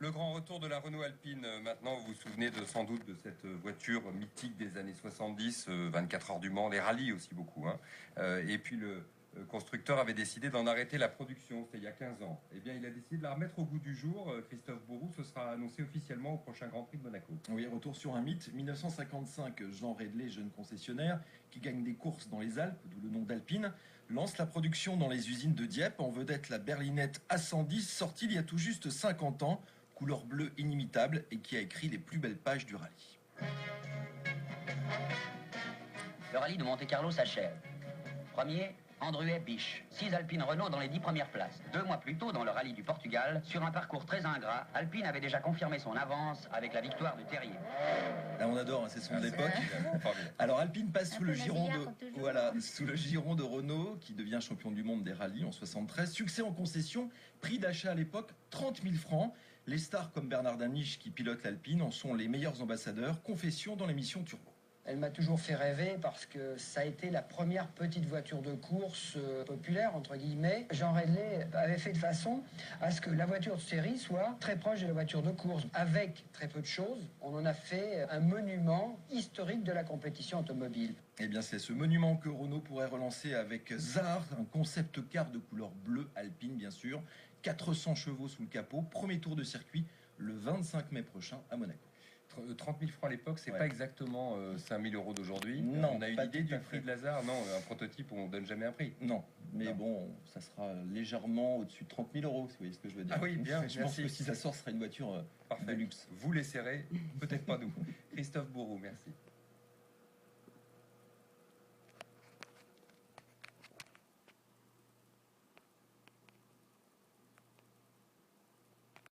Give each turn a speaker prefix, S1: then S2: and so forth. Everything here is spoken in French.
S1: Le grand retour de la Renault Alpine. Maintenant, vous vous souvenez sans doute de cette voiture mythique des années 70, 24 heures du Mans, les rallyes aussi beaucoup. Et puis le constructeur avait décidé d'en arrêter la production, c'était il y a 15 ans. Eh bien, il a décidé de la remettre au goût du jour. Christophe Bourroux, ce sera annoncé officiellement au prochain Grand Prix de Monaco.
S2: Oui, retour sur un mythe. 1955, Jean Redley, jeune concessionnaire, qui gagne des courses dans les Alpes, d'où le nom d'Alpine, lance la production dans les usines de Dieppe. En vedette, la berlinette A110, sortie il y a tout juste 50 ans, couleur bleue inimitable et qui a écrit les plus belles pages du rallye.
S3: Le rallye de Monte-Carlo s'achève. Premier, Andruet-Biche. 6 Alpines Renault dans les 10 premières places. 2 mois plus tôt, dans le rallye du Portugal, sur un parcours très ingrat, Alpine avait déjà confirmé son avance avec la victoire de Terrier.
S2: Là, on adore, c'est son de l'époque. Alors Alpine passe sous le giron de Renault, qui devient champion du monde des rallyes en 73. Succès en concession, prix d'achat à l'époque 30 000 francs. Les stars comme Bernard Daniche qui pilote l'Alpine en sont les meilleurs ambassadeurs. Confession dans l'émission Turbo.
S4: Elle m'a toujours fait rêver parce que ça a été la première petite voiture de course populaire, entre guillemets. Jean Redley avait fait de façon à ce que la voiture de série soit très proche de la voiture de course. Avec très peu de choses, on en a fait un monument historique de la compétition automobile.
S2: Eh bien, c'est ce monument que Renault pourrait relancer avec Zar, un concept car de couleur bleue Alpine, bien sûr. 400 chevaux sous le capot, premier tour de circuit le 25 mai prochain à Monaco.
S1: 30 000 francs à l'époque, c'est pas exactement 5 000 euros d'aujourd'hui.
S2: Non,
S1: on a une idée du prix de Lazare. Non, un prototype, on donne jamais un prix.
S2: Non, mais non. Bon, ça sera légèrement au-dessus de 30 000 euros, si vous voyez ce que je veux dire.
S1: Ah oui, bien,
S2: je pense que si ça sort, ce sera une voiture de luxe.
S1: Vous l'essaierez, peut-être pas nous. Christophe Bourroux, merci.